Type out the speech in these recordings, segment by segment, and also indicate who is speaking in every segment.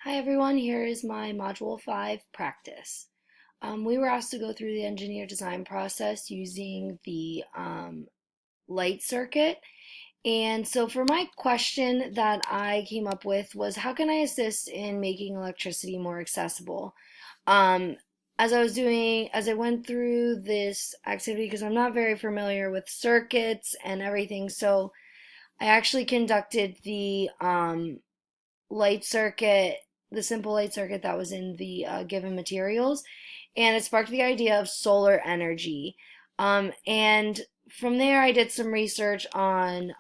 Speaker 1: Hi everyone, here is my Module 5 practice. We were asked to go through the engineer design process using the light circuit. And so for my question that I came up with was, how can I assist in making electricity more accessible? Um, as I went through this activity, because I'm not very familiar with circuits and everything, so I actually conducted the light circuit, the simple light circuit that was in the given materials, and it sparked the idea of solar energy. And from there, I did some research on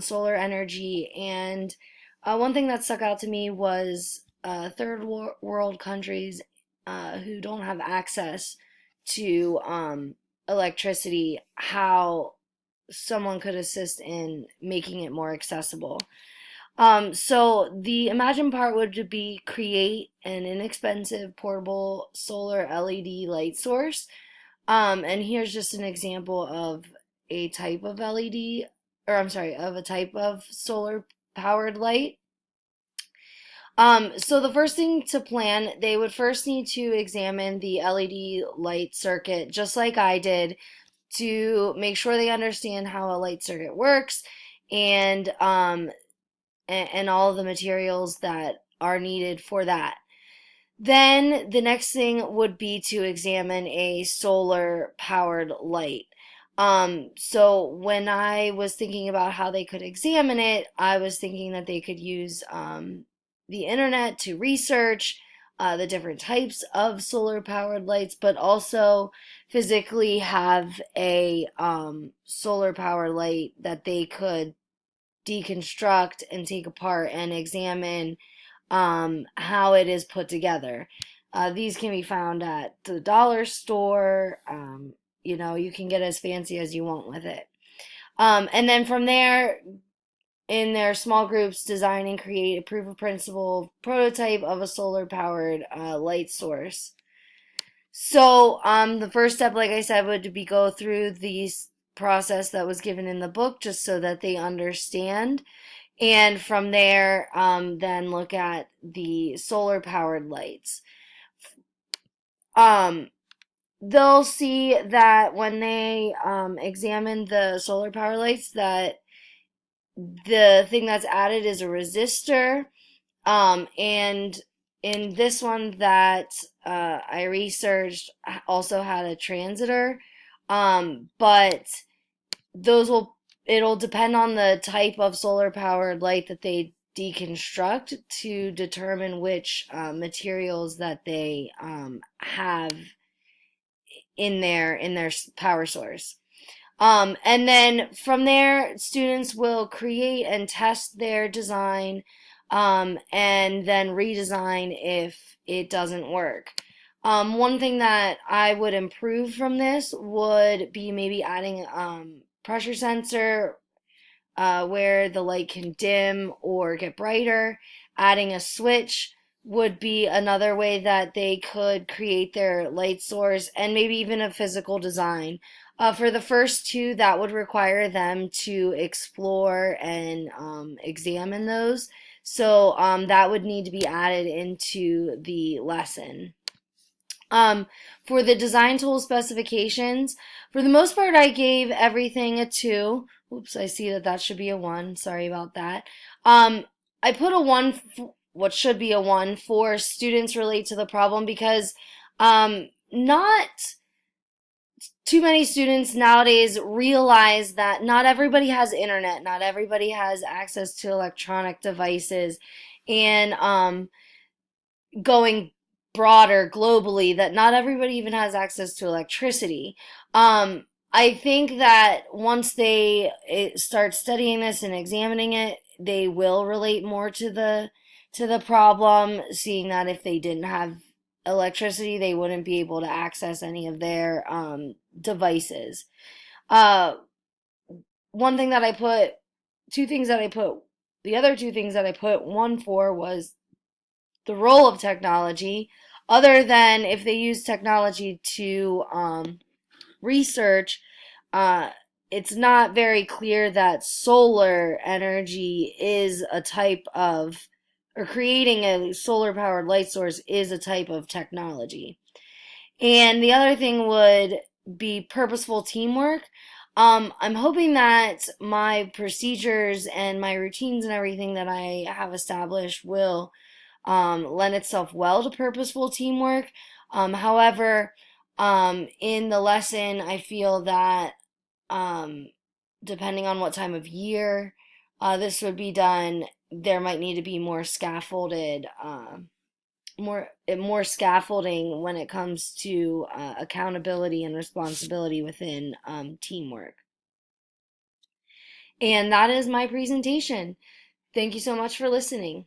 Speaker 1: solar energy, and one thing that stuck out to me was world countries who don't have access to electricity, how someone could assist in making it more accessible. So the imagine part would be create an inexpensive portable solar LED light source. And here's just an example of a type of LED, or I'm sorry, of a type of solar powered light. So the first thing to plan, they would first need to examine the LED light circuit, just like I did, to make sure they understand how a light circuit works and and all of the materials that are needed for that. Then the next thing would be to examine a solar powered light. So when I was thinking about how they could examine it, I was thinking that they could use the internet to research the different types of solar powered lights, but also physically have a solar power light that they could deconstruct and take apart and examine how it is put together. These can be found at the dollar store. You can get as fancy as you want with it. And then from there, in their small groups, design and create a proof of principle prototype of a solar powered light source. So, the first step, like I said, would be go through the process that was given in the book just so that they understand. And from there, then look at the solar powered lights. Um, they'll see that when they examine the solar power lights, that the thing that's added is a resistor. And in this one that I researched, also had a transitor. But those will it'll depend on the type of solar powered light that they deconstruct to determine which materials that they have in their power source. And then from there, students will create and test their design, and then redesign if it doesn't work. One thing that I would improve from this would be maybe adding pressure sensor where the light can dim or get brighter. Adding a switch would be another way that they could create their light source, and maybe even a physical design. For the first two, that would require them to explore and examine those. So that would need to be added into the lesson. Um, for the design tool specifications, for the most part, I gave everything a 2. Oops, I see that that should be a 1. Sorry about that. I put a 1, what should be a 1, for students relate to the problem, because not too many students nowadays realize that not everybody has internet, not everybody has access to electronic devices, and going broader globally, that not everybody even has access to electricity. I think that once they start studying this and examining it, they will relate more to the problem, seeing that if they didn't have electricity, they wouldn't be able to access any of their devices. Uh, one thing that I put, two things that I put, the other two things that I put one for was the role of technology, other than if they use technology to research. uh, it's not very clear that solar energy is a type of, or creating a solar powered light source is a type of technology. And the other thing would be purposeful teamwork. I'm hoping that my procedures and my routines and everything that I have established will lend itself well to purposeful teamwork. However, in the lesson, I feel that um, depending on what time of year this would be done, there might need to be more scaffolded, more scaffolding when it comes to accountability and responsibility within teamwork. And that is my presentation. Thank you so much for listening.